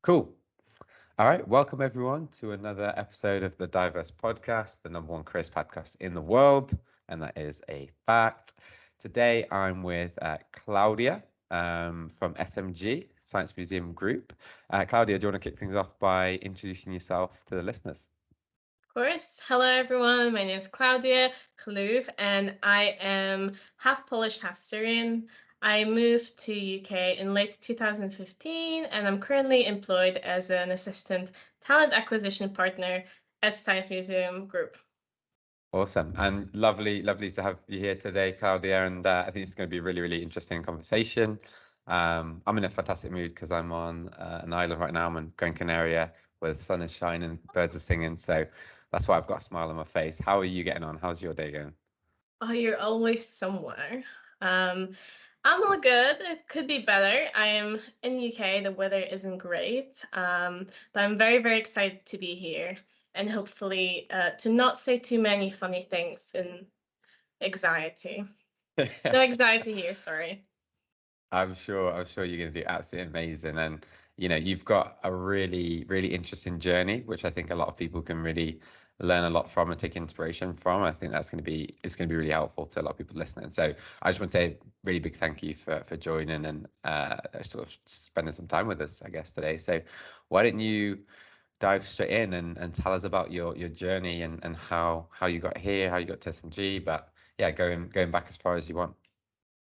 Cool. All right. Welcome, everyone, to another episode of the Diverse Podcast, the number one careers podcast in the world. And that is a fact. Today, I'm with Klaudia from SMG, Science Museum Group. Klaudia, do you want to kick things off by introducing yourself to the listeners? Of course. Hello, everyone. My name is Klaudia Khalouf, and I am half Polish, half Syrian. I moved to UK in late 2015, and I'm currently employed as an assistant talent acquisition partner at Science Museum Group. Awesome. And lovely to have you here today, Claudia. And I think it's going to be a really interesting conversation. I'm in a fantastic mood because I'm on an island right now. I'm in Gran Canaria where the sun is shining, birds are singing. So that's why I've got a smile on my face. How are you getting on? How's your day going? Oh, you're always somewhere. Um, I'm all good. It could be better. I am in UK. The weather isn't great, but I'm very excited to be here and hopefully to not say too many funny things in anxiety. No anxiety here, sorry. I'm sure you're going to do absolutely amazing. And you've got a really interesting journey, which I think a lot of people can really learn a lot from and take inspiration from. I think it's going to be really helpful to a lot of people listening. So I just want to say a really big thank you for joining and sort of spending some time with us, I guess, today. So why don't you dive straight in and tell us about your journey and how you got here, how you got to SMG, but yeah, going back as far as you want.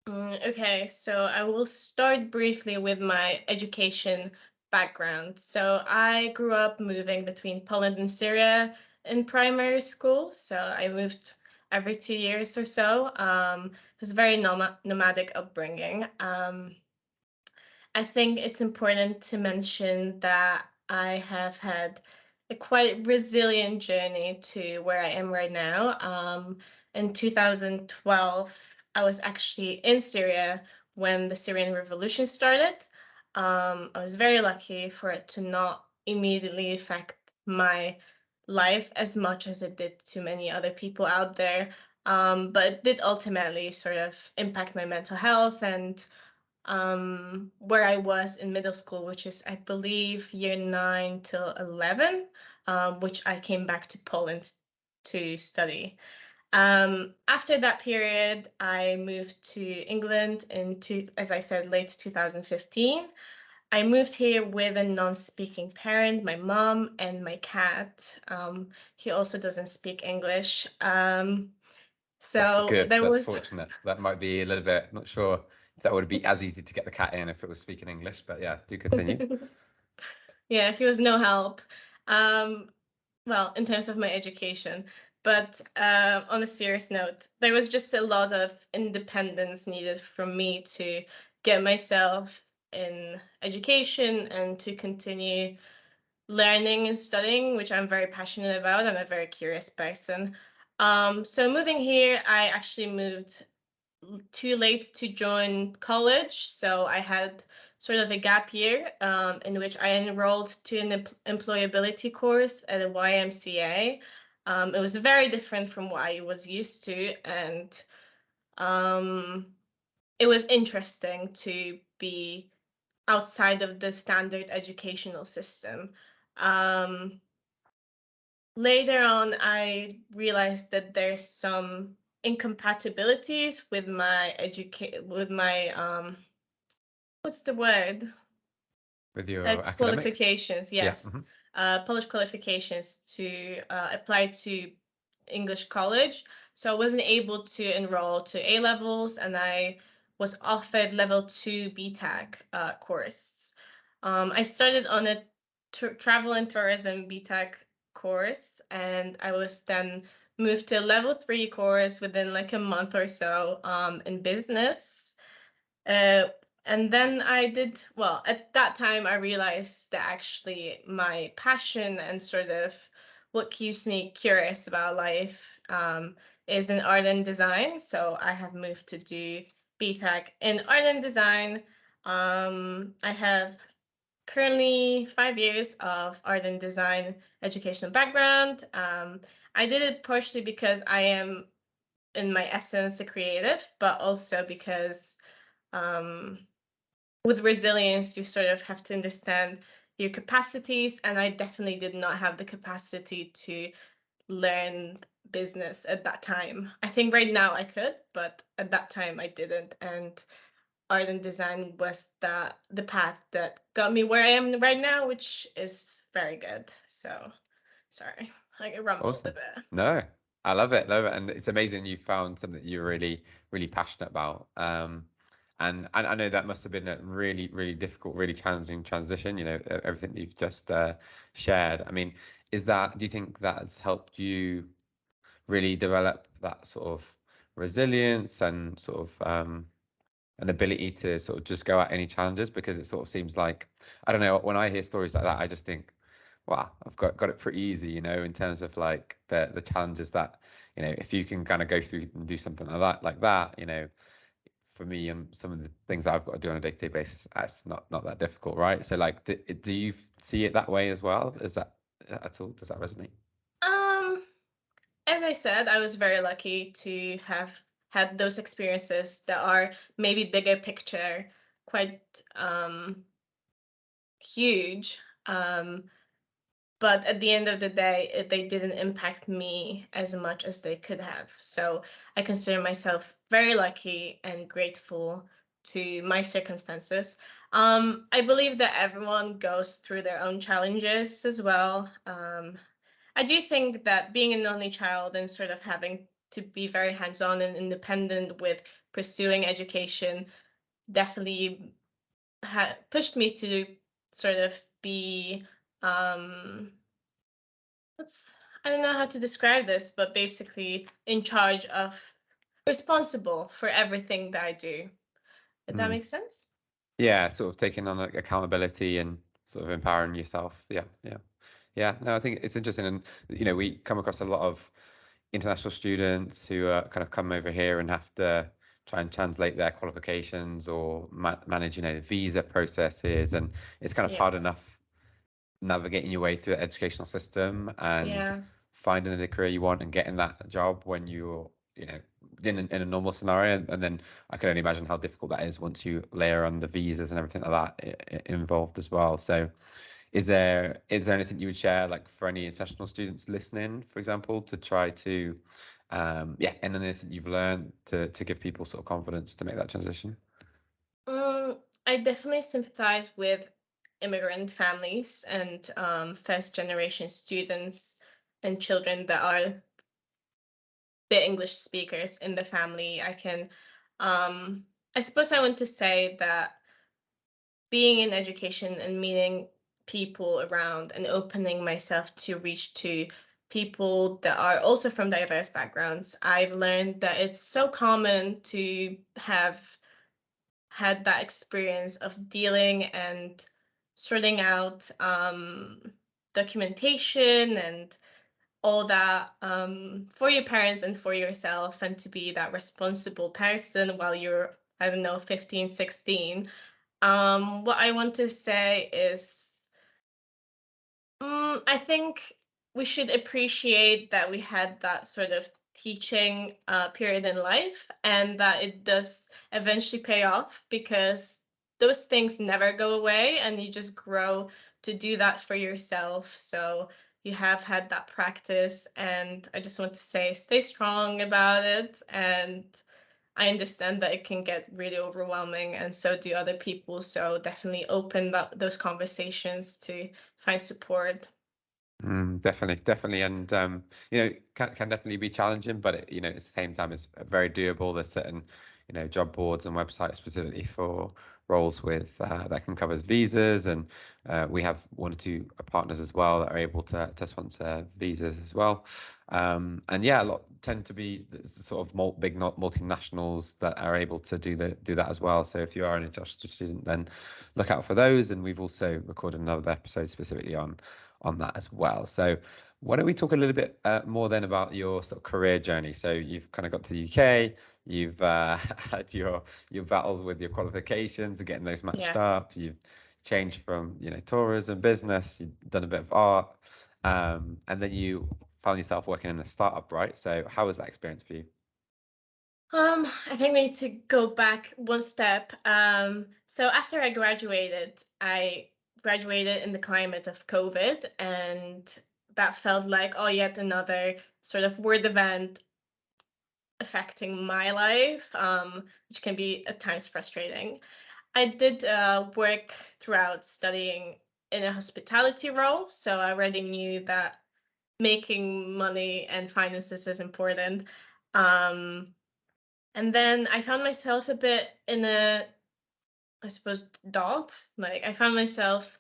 Okay, so I will start briefly with my education background. So I grew up moving between Poland and Syria in primary school. So I moved every 2 years or so. It was a very nomadic upbringing. I think it's important to mention that I have had a quite resilient journey to where I am right now. In 2012, I was actually in Syria when the Syrian revolution started. I was very lucky for it to not immediately affect my life as much as it did to many other people out there. But it did ultimately sort of impact my mental health and where I was in middle school, which is, I believe, year 9 till 11, which I came back to Poland to study. After that period, I moved to England as I said, late 2015. I moved here with a non-speaking parent, my mom, and my cat. He also doesn't speak English. That's So good. there That's was fortunate. That might be a little bit, not sure if that would be as easy to get the cat in if it was speaking English, but yeah, do continue. yeah, he was no help. Um, well, in terms of my education. But on a serious note, there was just a lot of independence needed from me to get myself in education and to continue learning and studying, which I'm very passionate about. I'm a very curious person. So moving here, I actually moved too late to join college, so I had sort of a gap year in which I enrolled to an employability course at a YMCA. It was very different from what I was used to, and um, it was interesting to be outside of the standard educational system. Um, Later on, I realized that there's some incompatibilities with my what's the word? With your academics? Qualifications, Yeah. yes. Polish qualifications to apply to English college. So I wasn't able to enroll to A levels, and I was offered level 2 BTEC course. I started on a travel and tourism BTEC course, and I was then moved to a level 3 course within like a month or so in business. Uh, and then I did, well, at that time, I realized that actually my passion and sort of what keeps me curious about life is in art and design. So I have moved to do BTEC in art and design. I have currently 5 years of art and design educational background. I did it partially because I am, in my essence, a creative, but also because um, with resilience, you sort of have to understand your capacities, and I definitely did not have the capacity to learn business at that time. I think right now I could, but at that time I didn't. And art and design was the path that got me where I am right now, which is very good. So sorry, I rumbled a Awesome. bit. No, I love it, love it, and it's amazing you found something that you're really, really passionate about. And I know that must have been a really, really difficult, really challenging transition. Everything that you've just shared. I mean, do you think that's helped you really develop that sort of resilience and sort of an ability to sort of just go at any challenges? Because it sort of seems like, I don't know, when I hear stories like that, I just think, wow, I've got it pretty easy, in terms of like the challenges that, if you can kind of go through and do something like that, for me and some of the things that I've got to do on a day-to-day basis, that's not that difficult, right? So like, do you see it that way as well? Is that at all? Does that resonate? Um, as I said, I was very lucky to have had those experiences that are maybe bigger picture, quite huge. But at the end of the day, they didn't impact me as much as they could have. So I consider myself very lucky and grateful to my circumstances. I believe that everyone goes through their own challenges as well. I do think that being an only child and sort of having to be very hands-on and independent with pursuing education definitely pushed me to sort of be um, what's I don't know how to describe this, but basically in charge of responsible for everything that I do. Did that Mm. make sense? Yeah, sort of taking on like accountability and sort of empowering yourself. Yeah, yeah. Yeah, no, I think it's interesting, and we come across a lot of international students who kind of come over here and have to try and translate their qualifications or manage, visa processes, and it's kind of hard Yes. enough navigating your way through the educational system and Yeah. finding the career you want and getting that job when you're, in a normal scenario. And then I can only imagine how difficult that is once you layer on the visas and everything like that involved as well. So is there anything you would share, like for any international students listening, for example, to try to and anything you've learned to give people sort of confidence to make that transition? I definitely sympathize with immigrant families and first generation students and children that are the English speakers in the family. I suppose I want to say that being in education and meeting people around and opening myself to reach to people that are also from diverse backgrounds, I've learned that it's so common to have had that experience of dealing and sorting out documentation and all that for your parents and for yourself, and to be that responsible person while you're, I don't know, 15, 16. What I want to say is, I think we should appreciate that we had that sort of teaching period in life, and that it does eventually pay off, because those things never go away and you just grow to do that for yourself. So you have had that practice, and I just want to say stay strong about it. And I understand that it can get really overwhelming, and so do other people. So definitely open those conversations to find support. Definitely, definitely, and can definitely be challenging, but at the same time, it's very doable. There's certain, job boards and websites specifically for roles with that can cover visas, and we have one or two partners as well that are able to sponsor visas as well. And yeah, a lot tend to be the sort of big multinationals that are able to do that as well. So if you are an international student, then look out for those. And we've also recorded another episode specifically on that as well. So why don't we talk a little bit more then about your sort of career journey? So you've kind of got to the UK, you've had your battles with your qualifications and getting those matched Yeah. up. You've changed from tourism, business. You've done a bit of art, and then you found yourself working in a startup, right? So how was that experience for you? I think we need to go back one step. So after I graduated, I graduated in the climate of COVID, and that felt like, oh, yet another sort of world event affecting my life, which can be at times frustrating. I did work throughout studying in a hospitality role, so I already knew that making money and finances is important. Um, and then I found myself a bit in a, I suppose, dot. Like I found myself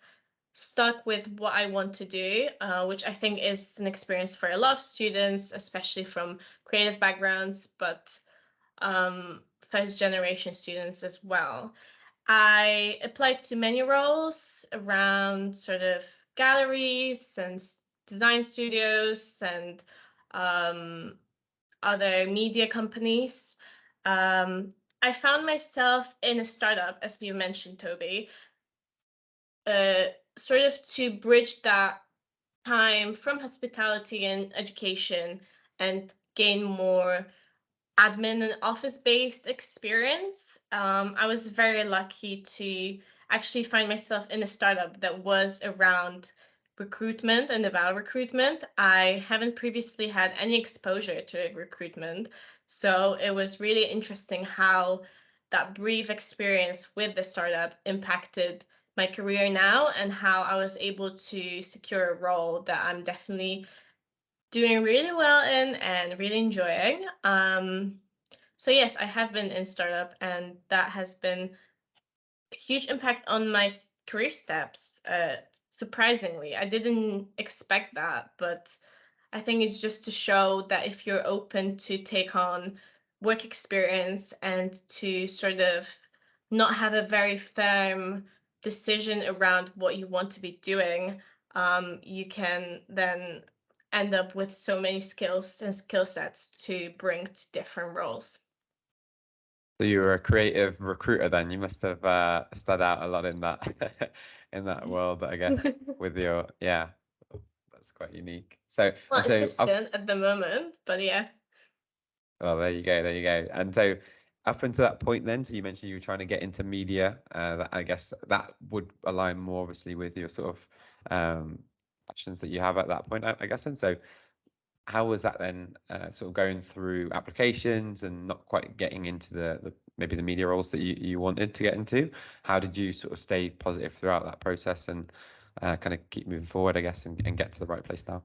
stuck with what I want to do, which I think is an experience for a lot of students, especially from creative backgrounds, but first generation students as well. I applied to many roles around sort of galleries and design studios and um, other media companies. Um, I found myself in a startup, as you mentioned, Toby, sort of to bridge that time from hospitality and education and gain more admin and office-based experience. I was very lucky to actually find myself in a startup that was around recruitment and about recruitment. I haven't previously had any exposure to recruitment, so it was really interesting how that brief experience with the startup impacted my career now and how I was able to secure a role that I'm definitely doing really well in and really enjoying. So yes, I have been in startup, and that has been a huge impact on my career steps. Surprisingly, I didn't expect that, but I think it's just to show that if you're open to take on work experience and to sort of not have a very firm decision around what you want to be doing, you can then end up with so many skills and skill sets to bring to different roles. So you were a creative recruiter then. You must have stood out a lot in that in that world, I guess, with your yeah, that's quite unique. So Well, and so up assistant at the moment, but yeah. well, there you go, there you go. And so up until that point then, so you mentioned you were trying to get into media. That I guess that would align more obviously with your sort of passions that you have at that point, I guess. And so how was that then sort of going through applications and not quite getting into the maybe the media roles that you wanted to get into? How did you sort of stay positive throughout that process and kind of keep moving forward, I guess, and get to the right place now?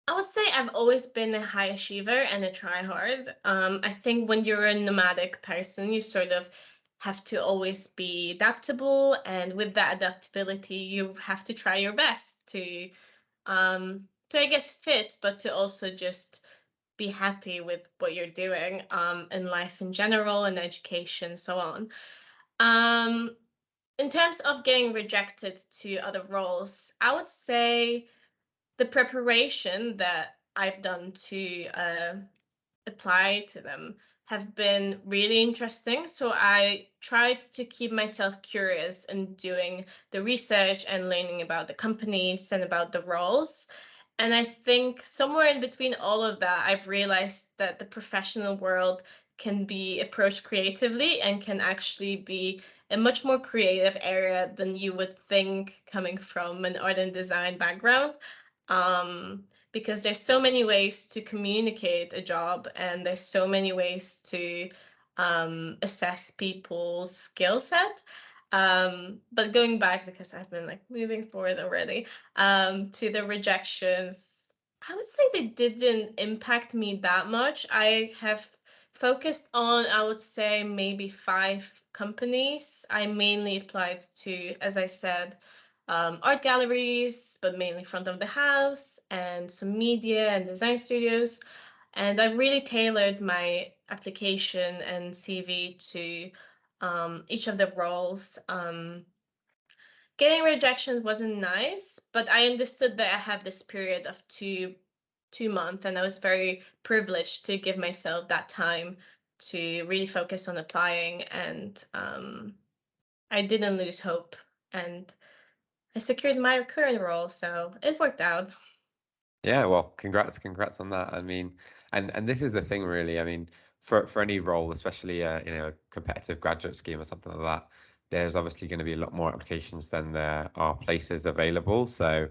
I would say I've always been a high achiever and a tryhard. I think when you're a nomadic person, you sort of have to always be adaptable, and with that adaptability, you have to try your best to I guess fit, but to also just be happy with what you're doing in life in general and education, so on. Um, in terms of getting rejected to other roles, I would say the preparation that I've done to apply to them have been really interesting. So I tried to keep myself curious and doing the research and learning about the companies and about the roles. And I think somewhere in between all of that, I've realized that the professional world can be approached creatively and can actually be a much more creative area than you would think coming from an art and design background. Because there's so many ways to communicate a job, and there's so many ways to assess people's skill set. But going back, because I've been like moving forward already, to the rejections, I would say they didn't impact me that much. I have focused on, I would say, maybe 5 companies. I mainly applied to, as I said, art galleries, but mainly front of the house, and some media and design studios. And I really tailored my application and CV to each of the roles. Getting rejection wasn't nice, but I understood that I have this period of two months, and I was very privileged to give myself that time to really focus on applying, and I didn't lose hope, and I secured my current role, so it worked out. Yeah, well, congrats on that. I mean, and this is the thing really. I mean, for any role, especially you know, a competitive graduate scheme or something like that, there's obviously going to be a lot more applications than there are places available. So,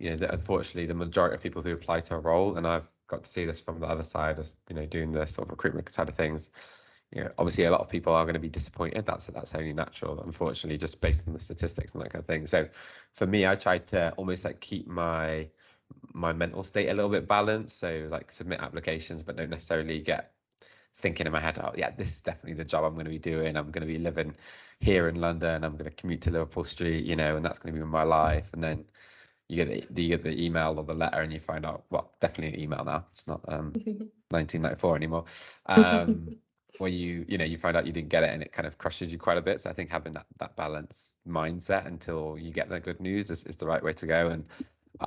unfortunately, the majority of people who apply to a role, and I've got to see this from the other side, as doing the sort of recruitment side of things. Obviously, a lot of people are going to be disappointed. That's only natural, unfortunately, just based on the statistics and that kind of thing. So, for me, I tried to almost like keep my mental state a little bit balanced. So, like, submit applications, but don't necessarily get thinking in my head, oh yeah, this is definitely the job I'm going to be doing. I'm going to be living here in London. I'm going to commute to Liverpool Street, and that's going to be my life. And then you get the email or the letter, and you find out, well, definitely an email now. It's not 1994 anymore. Where you find out you didn't get it, and it kind of crushes you quite a bit. So I think having that balanced mindset until you get the good news is the right way to go. And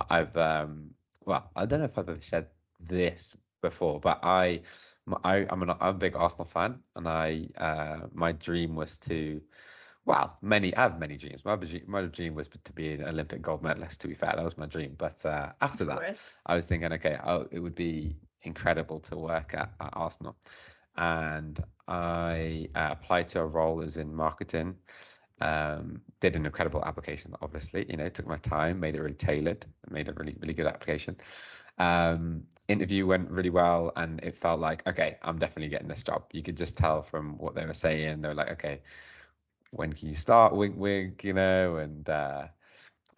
I've well, I don't know if I've ever shared this before, but I'm a big Arsenal fan, and my dream was to, well, I have many dreams. My dream was to be an Olympic gold medalist. To be fair, that was my dream. But after Of that, course. I was thinking, okay, it would be incredible to work at Arsenal, and I applied to a role as in marketing. Did an incredible application, obviously, took my time, made it really tailored, made a really, really good application. Interview went really well, and it felt like, okay, I'm definitely getting this job. You could just tell from what they were saying. They were like, okay, when can you start? Wink, wink, and all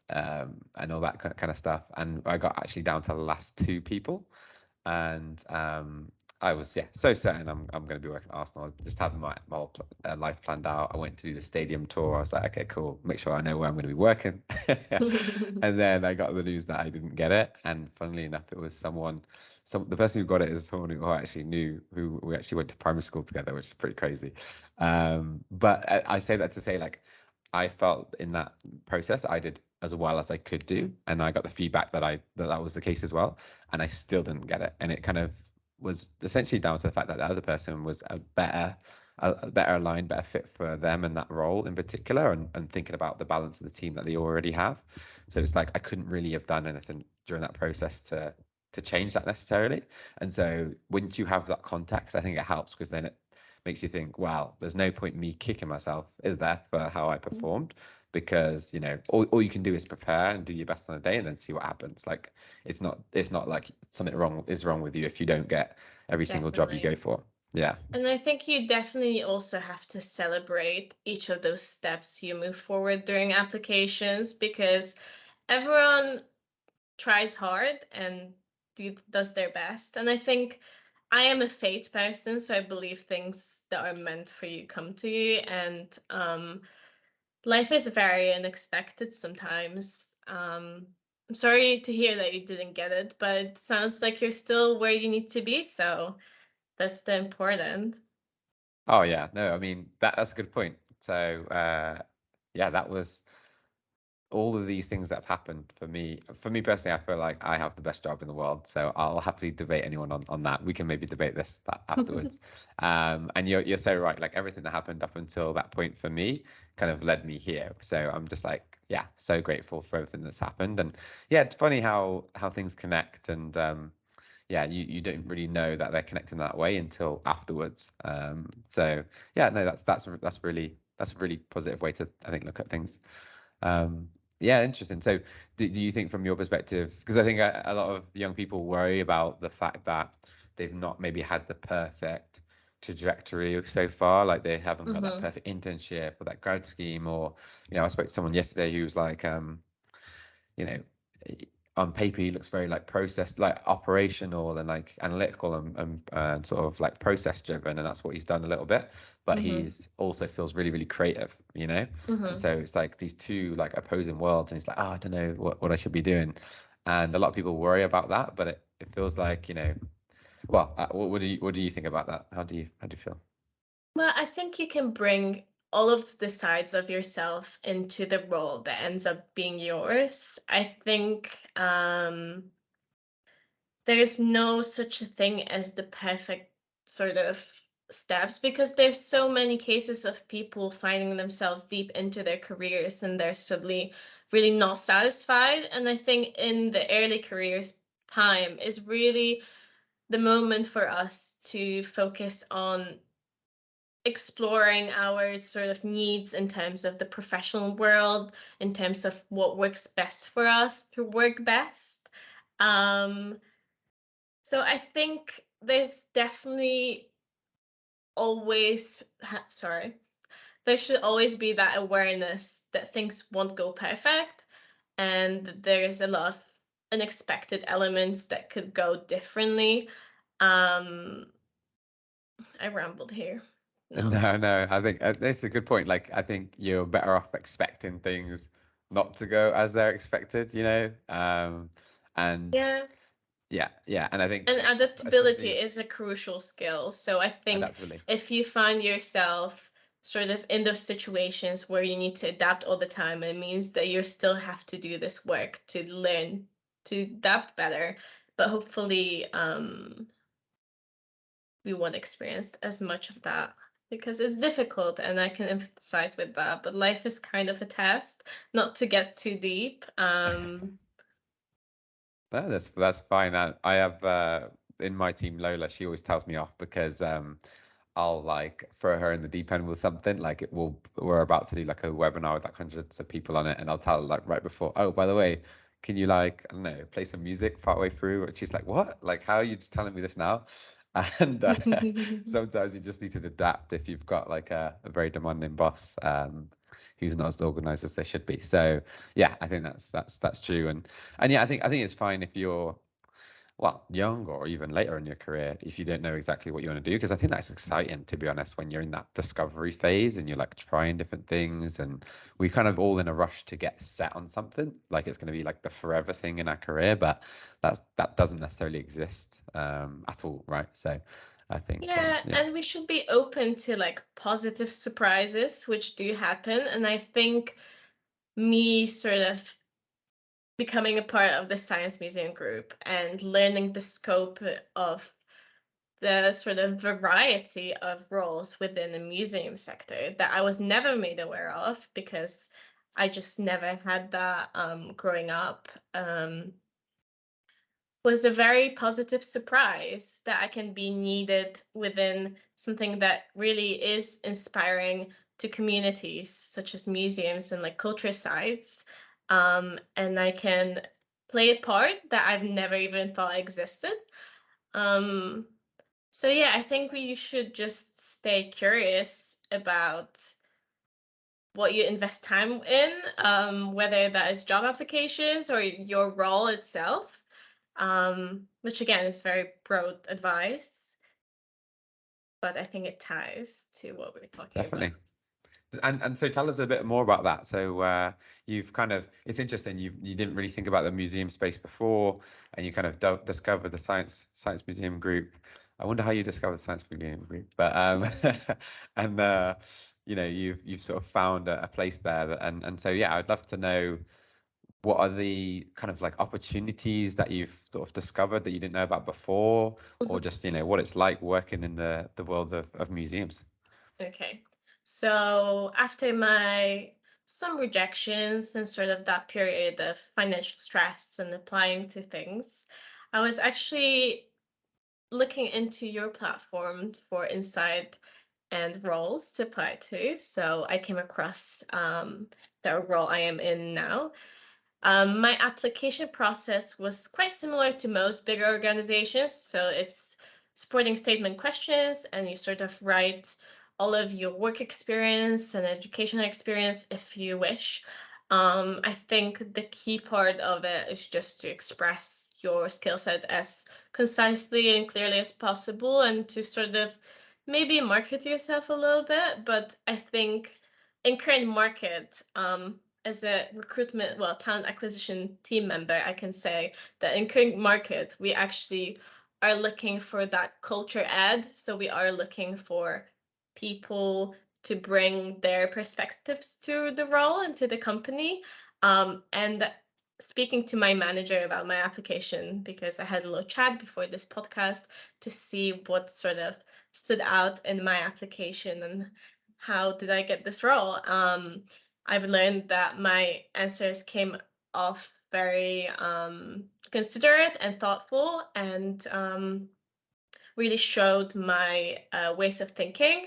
that kind of stuff. And I got actually down to the last two people, and I was so certain I'm going to be working at Arsenal. I just had my whole life planned out. I went to do the stadium tour. I was like, okay, cool. Make sure I know where I'm going to be working. And then I got the news that I didn't get it. And funnily enough, it was the person who got it is someone who I actually knew, who we actually went to primary school together, which is pretty crazy. But I say that to say, like, I felt in that process I did as well as I could do, and I got the feedback that was the case as well, and I still didn't get it. And it kind of was essentially down to the fact that the other person was a better aligned, better fit for them in that role in particular, and thinking about the balance of the team that they already have. So it's like I couldn't really have done anything during that process to change that necessarily. And so once you have that context, I think it helps, because then it makes you think, well, there's no point me kicking myself, is there, for how I performed? Because all you can do is prepare and do your best on a day, and then see what happens. Like, it's not like something wrong with you if you don't get every single job you go Definitely. for. Yeah. And I think you definitely also have to celebrate each of those steps you move forward during applications, because everyone tries hard and does their best. And I think I am a fate person, so I believe things that are meant for you come to you. And life is very unexpected sometimes. I'm sorry to hear that you didn't get it, but it sounds like you're still where you need to be. So that's the important. Oh yeah, no, I mean that's a good point. So yeah, that was all of these things that have happened for me. For me personally, I feel like I have the best job in the world. So I'll happily debate anyone on that. We can maybe debate that afterwards. And you're so right. Like, everything that happened up until that point for me kind of led me here. So I'm just like, yeah, so grateful for everything that's happened. And yeah, it's funny how things connect. And yeah, you don't really know that they're connecting that way until afterwards. So yeah, no, that's a really positive way to, I think, look at things. Yeah, interesting. So do you think, from your perspective, because I think a lot of young people worry about the fact that they've not maybe had the perfect trajectory so far, like they haven't got that Mm-hmm. perfect internship or that grad scheme, or I spoke to someone yesterday who was like, you know, on paper he looks very like process, like operational and like analytical and sort of like process driven, and that's what he's done a little bit, but Mm-hmm. he's also feels really, really creative, and Mm-hmm. so it's like these two like opposing worlds, and he's like, oh, I don't know what I should be doing. And a lot of people worry about that, but it feels like, well, what do you think about that? How do you feel? Well, I think you can bring all of the sides of yourself into the role that ends up being yours. I think there is no such a thing as the perfect sort of steps, because there's so many cases of people finding themselves deep into their careers and they're suddenly really not satisfied. And I think in the early careers time is really the moment for us to focus on exploring our sort of needs in terms of the professional world, in terms of what works best for us to work best. Um, so I think there's definitely always, sorry, there should always be that awareness that things won't go perfect and there is a lot of unexpected elements that could go differently. Um, I rambled here. No. No, I think that's a good point. Like, I think you're better off expecting things not to go as they're expected, you know? And Yeah. yeah, and I think And adaptability especially is a crucial skill. So I think adaptability. if you find yourself sort of in those situations where you need to adapt all the time, it means that you still have to do this work to learn to adapt better. But hopefully, we won't experience as much of that because it's difficult, and I can emphasize with that. But life is kind of a test, not to get too deep. No, that's fine. I have in my team Lola, she always tells me off because I'll like throw her in the deep end with something. Like we're about to do like a webinar with like hundreds of people on it, and I'll tell her like right before, oh, by the way, can you like, I don't know, play some music partway through? And she's like, what? Like, how are you just telling me this now? And sometimes you just need to adapt if you've got like a very demanding boss who's not as organized as they should be. So yeah, I think that's true. And yeah, I think it's fine if you're well, young or even later in your career, if you don't know exactly what you want to do, because I think that's exciting, to be honest, when you're in that discovery phase and you're like trying different things. And we kind of all in a rush to get set on something, like it's going to be like the forever thing in our career, but that doesn't necessarily exist at all, right? So I think, Yeah, yeah, and we should be open to like positive surprises, which do happen. And I think me sort of becoming a part of the Science Museum group and learning the scope of the sort of variety of roles within the museum sector that I was never made aware of because I just never had that growing up. Was a very positive surprise that I can be needed within something that really is inspiring to communities such as museums and like culture sites. And I can play a part that I've never even thought existed. Um, so yeah, I think we should just stay curious about what you invest time in, whether that is job applications or your role itself, which again is very broad advice, but I think it ties to what we're talking about. definitely. And so tell us a bit more about that. So you've kind of, it's interesting, you didn't really think about the museum space before, and you kind of discovered the science museum group. I wonder how you discovered the science museum group, but and you know, you've sort of found a place there and so yeah, I'd love to know what are the kind of like opportunities that you've sort of discovered that you didn't know about before, or just, you know, what it's like working in the world of museums. Okay. So after my some rejections and sort of that period of financial stress and applying to things, I was actually looking into your platform for insight and roles to apply to. So I came across the role I am in now. My application process was quite similar to most bigger organizations. So it's supporting statement questions, and you sort of write all of your work experience and educational experience if you wish. I think the key part of it is just to express your skill set as concisely and clearly as possible and to sort of maybe market yourself a little bit. But I think in current market, as a recruitment, well, talent acquisition team member, I can say that in current market, we actually are looking for that culture add. So we are looking for people to bring their perspectives to the role and to the company. And speaking to my manager about my application, because I had a little chat before this podcast to see what sort of stood out in my application and how did I get this role. I've learned that my answers came off very considerate and thoughtful, and really showed my ways of thinking.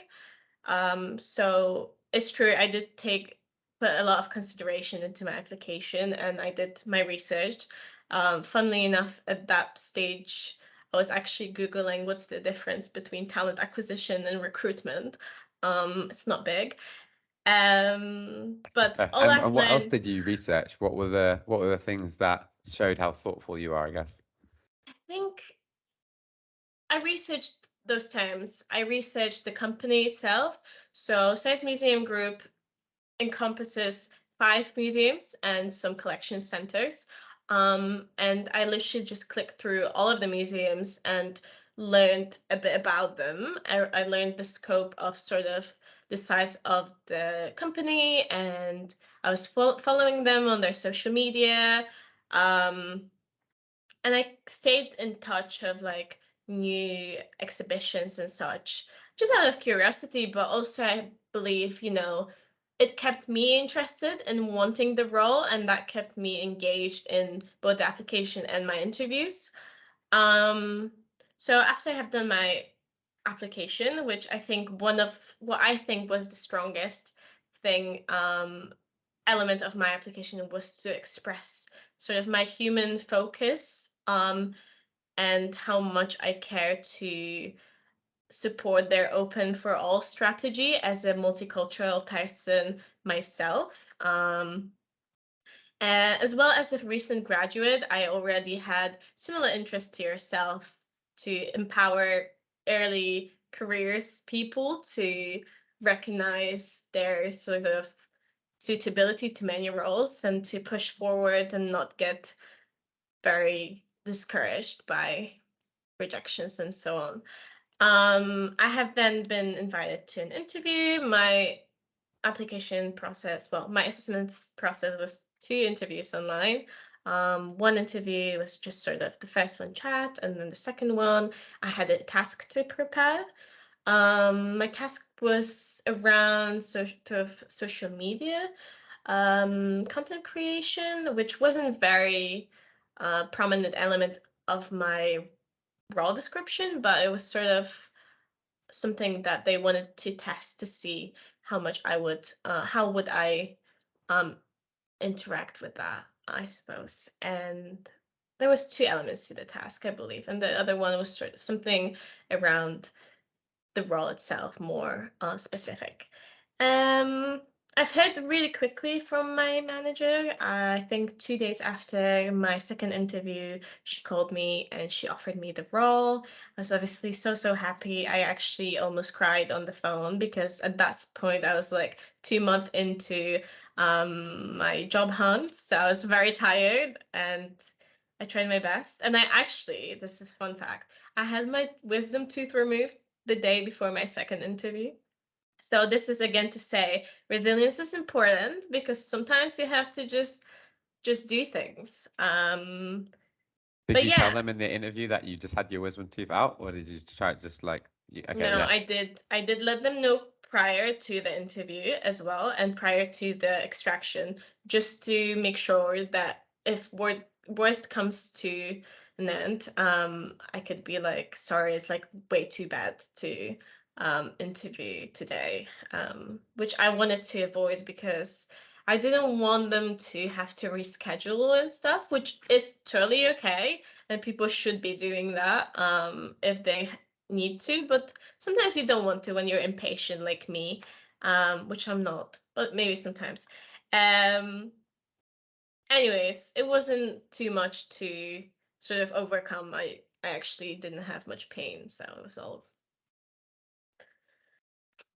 So it's true, I did put a lot of consideration into my application, and I did my research. Funnily enough, at that stage, I was actually Googling what's the difference between talent acquisition and recruitment. It's not big. But all I've And what else learned, did you research? What were the things that showed how thoughtful you are, I guess? I think I researched those terms. I researched the company itself. So Science Museum Group encompasses 5 museums and some collection centers. And I literally just clicked through all of the museums and learned a bit about them. I learned the scope of sort of the size of the company, and I was following them on their social media. Um, and I stayed in touch of like new exhibitions and such, just out of curiosity, but also I believe, it kept me interested in wanting the role, and that kept me engaged in both the application and my interviews. Um, so after I have done my application, which I think one of what I think was the strongest thing, element of my application was to express sort of my human focus, and how much I care to support their open for all strategy as a multicultural person myself. As well as a recent graduate, I already had similar interests to yourself to empower early careers people to recognize their sort of suitability to many roles and to push forward and not get very discouraged by rejections and so on. I have then been invited to an interview. My application process, well, my assessment process was 2 interviews online. One interview was just sort of the first one chat, and then the second one, I had a task to prepare. My task was around sort of social media, content creation, which wasn't very prominent element of my role description, but it was sort of something that they wanted to test to see how would I um, interact with that, I suppose. And there was 2 elements to the task, I believe, and the other one was sort of something around the role itself, more specific. Um, I've heard really quickly from my manager. I think 2 days after my second interview, she called me and she offered me the role. I was obviously so happy. I actually almost cried on the phone because at that point I was like 2 months into my job hunt, so I was very tired and I tried my best. And this is fun fact, I had my wisdom tooth removed the day before my second interview. So this is again to say resilience is important because sometimes you have to just do things. Did But you tell yeah, them in the interview that you just had your wisdom tooth out, or did you try it just like, okay, no, yeah. I did let them know prior to the interview as well, and prior to the extraction, just to make sure that if worst comes to an end, I could be like, sorry, it's like way too bad to interview today, which I wanted to avoid because I didn't want them to have to reschedule and stuff, which is totally okay, and people should be doing that if they need to, but sometimes you don't want to when you're impatient like me, which I'm not, but maybe sometimes. Um, Anyways, it wasn't too much to sort of overcome. I actually didn't have much pain, so it was all.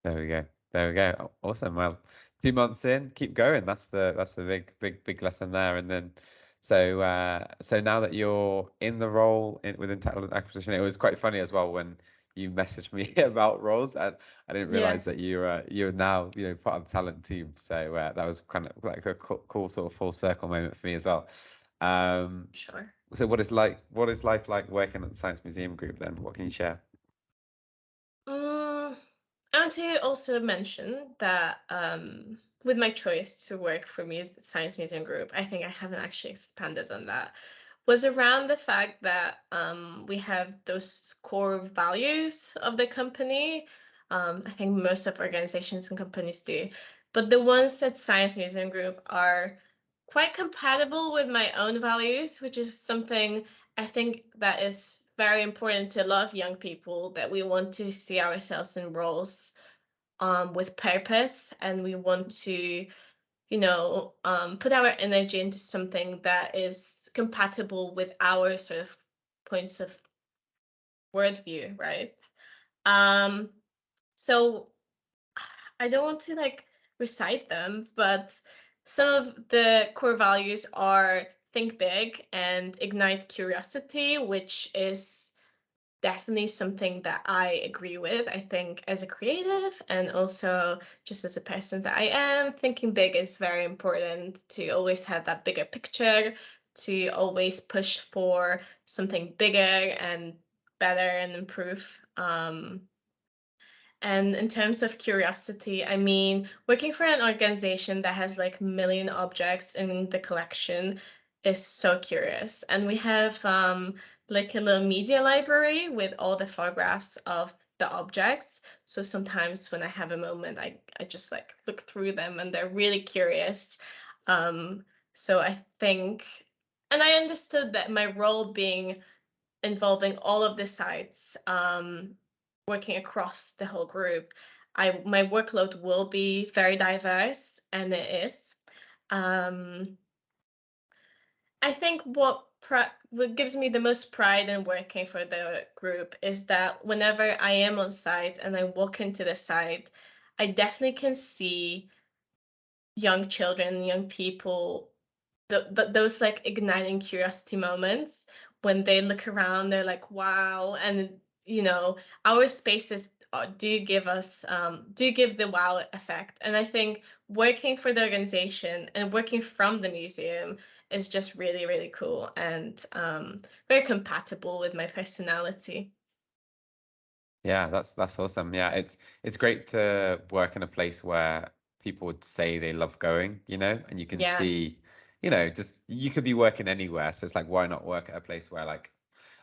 There we go. There we go. Awesome. Well, 2 months in, keep going. That's the big lesson there. And then so now that you're in the role within talent acquisition, it was quite funny as well when you messaged me about roles, and I didn't realize Yes, that you're now part of the talent team. So that was kind of like a cool sort of full circle moment for me as well. Um, sure. so what is life like working at the Science Museum Group then? What can you share? Mm, I want to also mention that with my choice to work for Science Museum Group, I think I haven't actually expanded on that, was around the fact that we have those core values of the company. I think most of organizations and companies do. But the ones at Science Museum Group are quite compatible with my own values, which is something I think that is very important to a lot of young people, that we want to see ourselves in roles with purpose, and we want to, put our energy into something that is compatible with our sort of points of worldview, right? Um, so I don't want to like recite them, but some of the core values are think big and ignite curiosity, which is definitely something that I agree with. I think as a creative and also just as a person that I am, thinking big is very important, to always have that bigger picture, to always push for something bigger and better and improve. And in terms of curiosity, I mean, working for an organization that has like million objects in the collection is so curious. And we have like a little media library with all the photographs of the objects. So sometimes when I have a moment, I just like look through them and they're really curious. So I think, and I understood that my role being involving all of the sites, working across the whole group, my workload will be very diverse, and it is. Um, I think what gives me the most pride in working for the group is that whenever I am on site and I walk into the site, I definitely can see young children, young people, those like igniting curiosity moments when they look around, they're like, wow. And, our spaces do give the wow effect. And I think working for the organization and working from the museum is just really, really cool and very compatible with my personality. Yeah, that's awesome. Yeah, it's great to work in a place where people would say they love going, and you can Yes. see, just you could be working anywhere. So it's like, why not work at a place where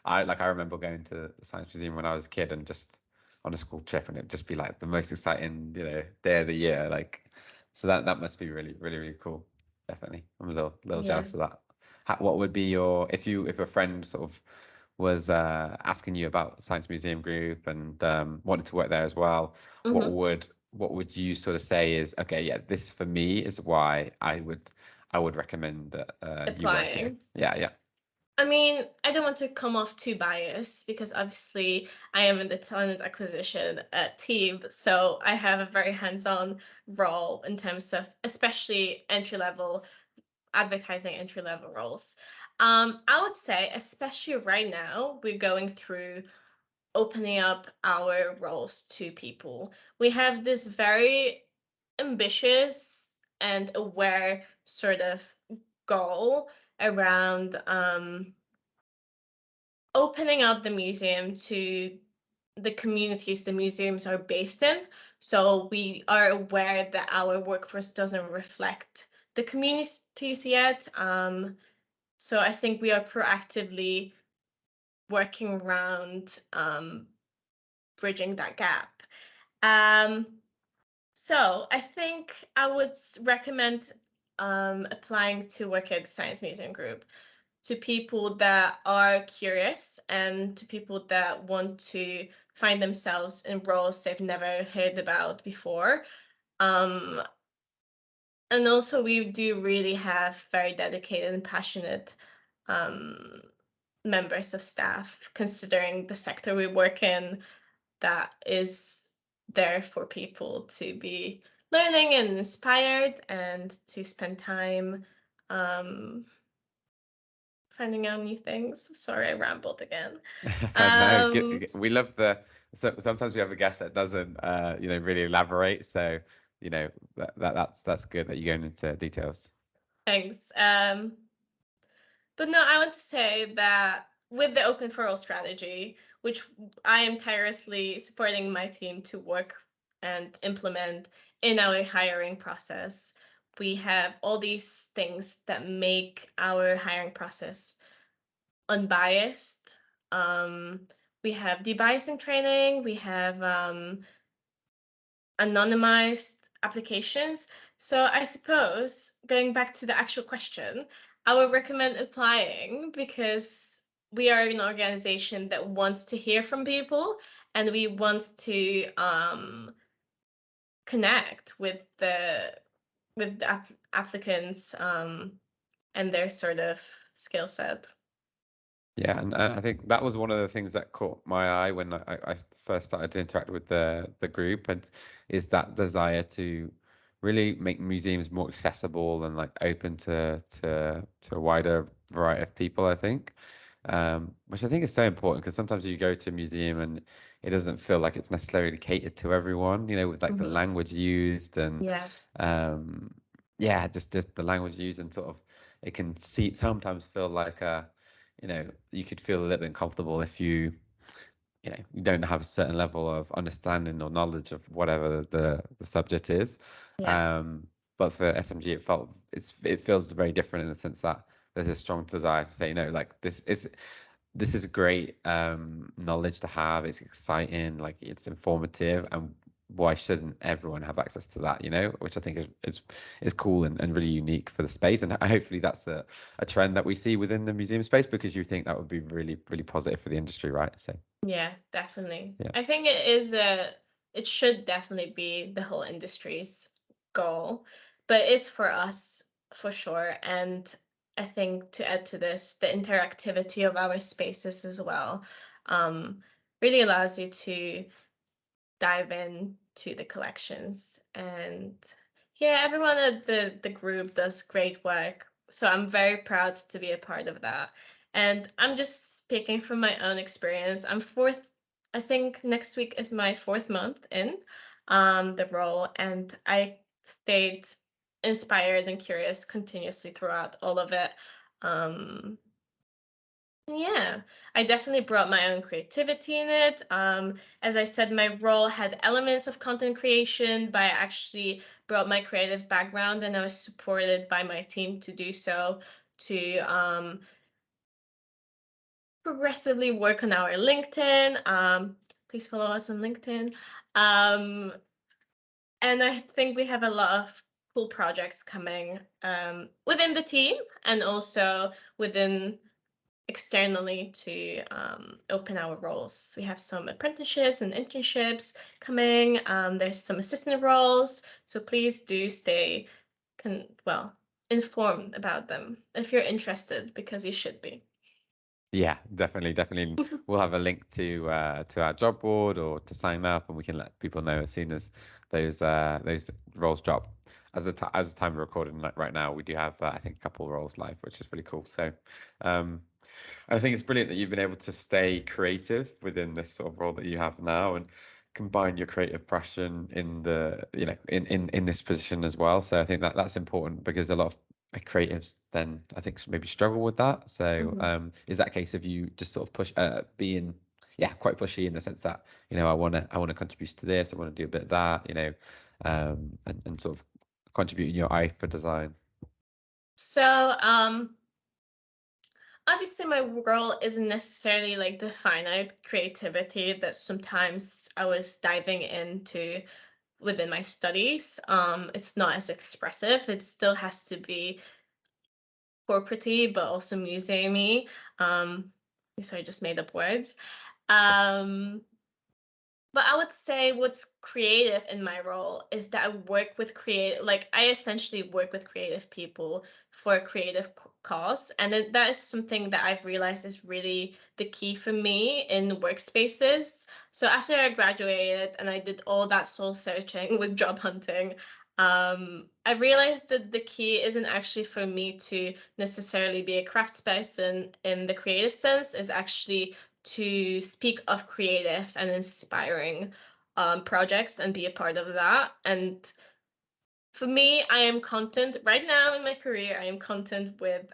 I remember going to the Science Museum when I was a kid and just on a school trip, and it'd just be like the most exciting, day of the year. Like, so that must be really, really, really cool. Definitely. I'm a little Yeah. jealous of that. What would be if a friend sort of was asking you about Science Museum Group and wanted to work there as well, what Hmm. would you sort of say is, okay, yeah, this for me is why I would recommend that you work here. Applying. Yeah, yeah. I mean, I don't want to come off too biased because obviously I am in the talent acquisition team, so I have a very hands-on role in terms of especially entry-level advertising, entry-level roles. I would say, especially right now, we're going through opening up our roles to people. We have this very ambitious and aware sort of goal around opening up the museum to the communities the museums are based in. So we are aware that our workforce doesn't reflect the communities yet. So I think we are proactively working around bridging that gap. Um, so I think I would recommend applying to work at the Science Museum Group to people that are curious and to people that want to find themselves in roles they've never heard about before. Um, and also, we do really have very dedicated and passionate um, members of staff, considering the sector we work in, that is there for people to be learning and inspired and to spend time um, finding out new things. Sorry, I rambled again. No, Um, we love so sometimes we have a guest that doesn't really elaborate. So, that's good that you're going into details. Thanks. But no, I want to say that with the Open for All strategy, which I am tirelessly supporting my team to work and implement in our hiring process, we have all these things that make our hiring process unbiased. Um, we have debiasing training. We have anonymized applications. So I suppose going back to the actual question, I would recommend applying because we are an organization that wants to hear from people and we want to connect with the applicants and their sort of skill set. Yeah, and I think that was one of the things that caught my eye when I first started to interact with the group, and is that desire to really make museums more accessible and like open to a wider variety of people, I think. Which I think is so important because sometimes you go to a museum and it doesn't feel like it's necessarily catered to everyone, with like the Mhm. language used and Yes. um yeah, just the language used and sort of it can sometimes feel like you could feel a little bit uncomfortable if you don't have a certain level of understanding or knowledge of whatever the subject is. Yes. Um, but for SMG, it feels very different in the sense that there's a strong desire to say, no, like this is great knowledge to have. It's exciting, like it's informative, and why shouldn't everyone have access to that? Which I think is cool and really unique for the space. And hopefully that's a trend that we see within the museum space because you think that would be really, really positive for the industry, right? So Yeah, definitely. yeah. I think it should definitely be the whole industry's goal, but it's for us for sure. And I think to add to this, the interactivity of our spaces as well, really allows you to dive in to the collections. And yeah, everyone at the group does great work. So I'm very proud to be a part of that. And I'm just speaking from my own experience. I think next week is my 4th month in the role, and I stayed inspired and curious continuously throughout all of it. Um, yeah, I definitely brought my own creativity in it. As I said, my role had elements of content creation, but I actually brought my creative background and I was supported by my team to do so, to progressively work on our LinkedIn. Please follow us on LinkedIn. Um, and I think we have a lot of cool projects coming within the team and also within externally to open our roles. We have some apprenticeships and internships coming. There's some assistant roles, so please do stay informed about them if you're interested, because you should be. Yeah, definitely. We'll have a link to our job board or to sign up, and we can let people know as soon as those roles drop. As a time of recording, like right now, we do have I think a couple roles live, which is really cool. So, um, I think it's brilliant that you've been able to stay creative within this sort of role that you have now and combine your creative passion in the in this position as well. So I think that's important because a lot of creatives then I think maybe struggle with that. So Mhm. is that a case of you just sort of being quite pushy in the sense that I want to contribute to this, I want to do a bit of that, and sort of contributing your eye for design. So, obviously my role isn't necessarily like the finite creativity that sometimes I was diving into within my studies. It's not as expressive. It still has to be corporate but also museumy. Um, so I just made up words. Um, but I would say what's creative in my role is that I work with I essentially work with creative people for a creative cause. And that is something that I've realized is really the key for me in workspaces. So after I graduated and I did all that soul searching with job hunting, I realized that the key isn't actually for me to necessarily be a craftsperson in the creative sense, is actually to speak of creative and inspiring projects and be a part of that. And for me, I am content right now in my career. I am content with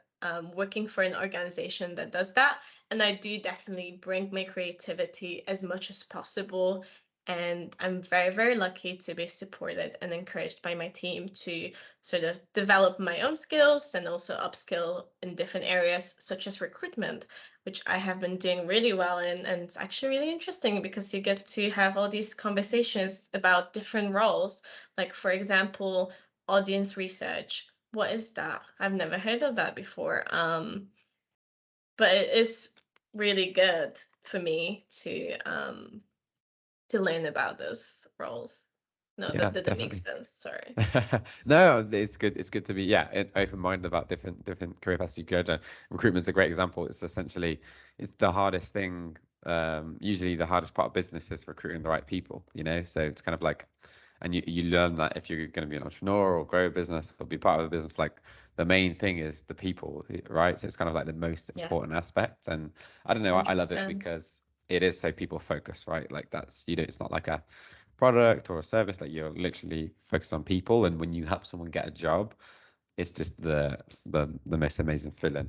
working for an organization that does that. And I do definitely bring my creativity as much as possible And I'm very, very lucky to be supported and encouraged by my team to sort of develop my own skills and also upskill in different areas, such as recruitment, which I have been doing really well in. And it's actually really interesting because you get to have all these conversations about different roles. Like, for example, audience research. What is that? I've never heard of that before. But it is really good for me to learn about those roles. No, Yeah, that didn't make definitely. sense. Sorry. No, it's good. It's good to be, yeah, open-minded about different career paths you go down. Recruitment's a great example. It's essentially it's the hardest thing. Usually the hardest part of business is recruiting the right people, you know. So it's kind of like, and you learn that if you're going to be an entrepreneur or grow a business or be part of a business, like the main thing is the people, right? So it's kind of like the most Yeah, important aspect. And I don't know, I love it 100%. because it is so people focused, right? Like that's, you know, it's not like a product or a service, like you're literally focused on people, and when you help someone get a job, it's just the most amazing feeling.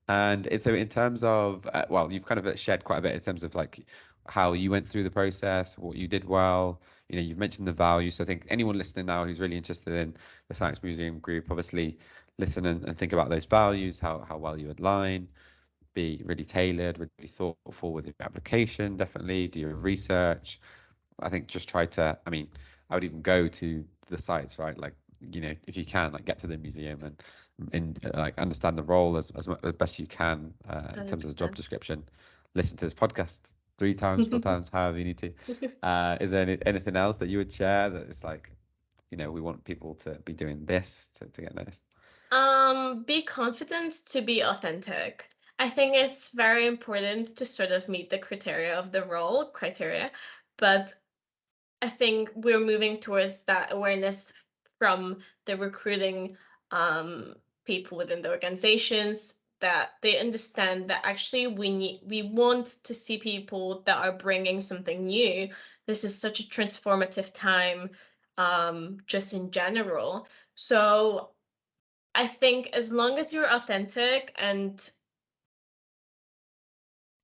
And so in terms of well, you've kind of shared quite a bit in terms of like how you went through the process, what you did well. You know, you've mentioned the value. So I think anyone listening now who's really interested in the Science Museum Group, obviously listen and think about those values, how well you align, be really tailored, really thoughtful with your application, definitely do your research. I think just try to, I mean, I would even go to the sites, right? Like, you know, if you can, like get to the museum and like understand the role as best you can in terms of the job 100%. description. Listen to this podcast 3 times, 4 times, however you need to. Is there anything else that you would share that is like, you know, we want people to be doing this to get noticed? Be confident to be authentic. I think it's very important to sort of meet the criteria of the role criteria, but I think we're moving towards that awareness from the recruiting people within the organizations, that they understand that actually we want to see people that are bringing something new. This is such a transformative time, just in general. So I think as long as you're authentic and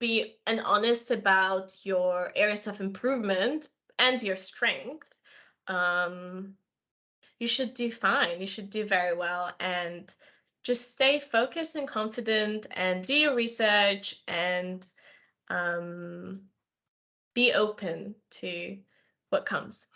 be and honest about your areas of improvement and your strength, um, you should do fine. You should do very well, and just stay focused and confident and do your research and um, be open to what comes.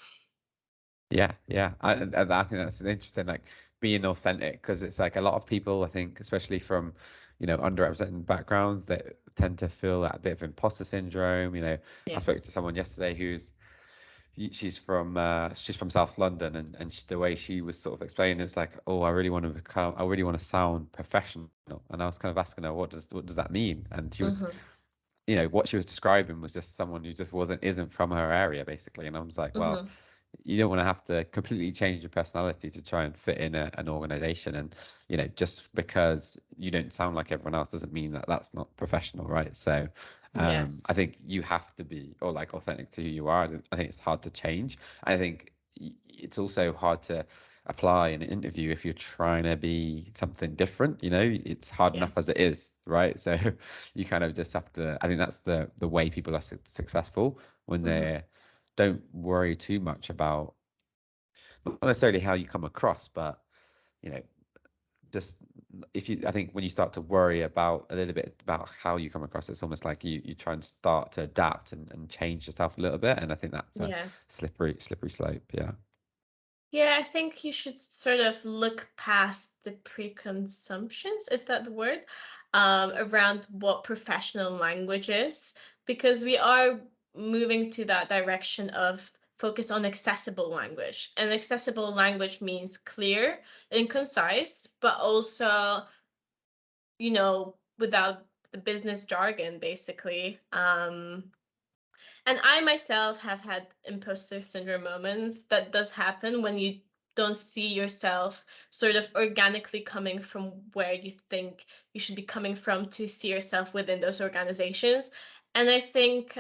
Yeah, yeah. I think that's interesting, like being authentic, because it's like a lot of people, I think, especially from, you know, underrepresented backgrounds, that tend to feel that bit of imposter syndrome. You know, I spoke Yes. to someone yesterday who's she's from South London, and the way she was sort of explaining it's like, oh, I really want to sound professional, and I was kind of asking her, what does that mean? And she was, Mm-hmm. you know, what she was describing was just someone who just isn't from her area, basically. And I was like, well, Mm-hmm. you don't want to have to completely change your personality to try and fit in an organization. And you know, just because you don't sound like everyone else doesn't mean that that's not professional, right? So Yes. I think you have to be, or like, authentic to who you are. I think it's hard to change. I think it's also hard to apply in an interview if you're trying to be something different. You know, it's hard enough as Yes. it is, right? So you kind of just have to, I think that's the way people are successful, when Mm-hmm. they don't worry too much about not necessarily how you come across, but you know, just if you, I think when you start to worry about a little bit about how you come across, it's almost like you try and start to adapt and change yourself a little bit. And I think that's a Yes. slippery slope. Yeah. Yeah, I think you should sort of look past the preconceptions, is that the word? Around what professional language is, because we are moving to that direction of focus on accessible language. And accessible language means clear and concise, but also, without the business jargon, basically. And I myself have had imposter syndrome moments. That does happen when you don't see yourself sort of organically coming from where you think you should be coming from to see yourself within those organizations. And I think,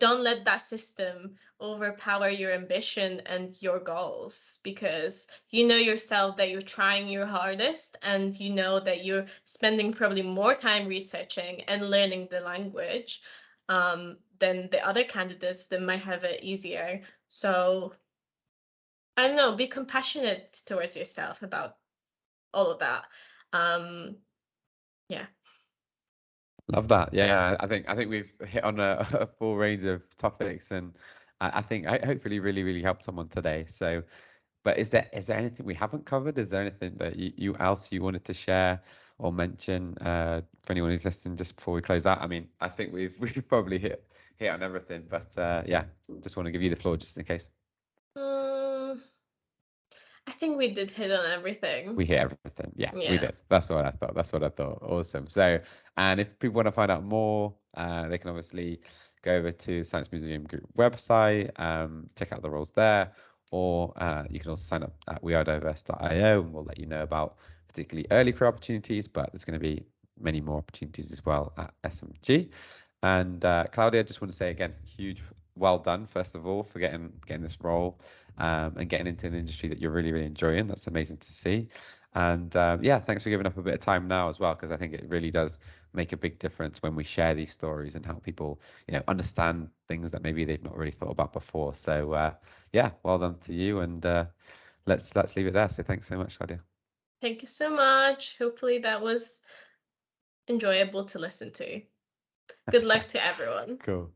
don't let that system overpower your ambition and your goals, because you know yourself that you're trying your hardest, and you know that you're spending probably more time researching and learning the language, than the other candidates that might have it easier. So I don't know, be compassionate towards yourself about all of that. Um, yeah. Love that. Yeah, I think we've hit on a, a full range of topics, and I think I hopefully really helped someone today. So, but is there anything we haven't covered? Is there anything that you else you wanted to share or mention for anyone who's listening just before we close out? I mean, I think we've probably hit on everything, but yeah, just want to give you the floor just in case. Mm, I think we did hit on everything. We hit everything. Yeah, we Yeah. did. That's what I thought. That's what I thought. Awesome. So, and if people want to find out more, they can obviously go over to the Science Museum Group website, check out the roles there, or you can also sign up at wearediverse.io, and we'll let you know about particularly early career opportunities, but there's going to be many more opportunities as well at SMG. And Claudia, I just want to say again, huge well done, first of all, for getting this role and getting into an industry that you're really enjoying. That's amazing to see. And yeah, thanks for giving up a bit of time now as well, because I think it really does make a big difference when we share these stories and help people, understand things that maybe they've not really thought about before. So yeah, well done to you, and let's leave it there. So thanks so much, Claudia. Thank you so much. Hopefully that was enjoyable to listen to. Good luck to everyone. Cool.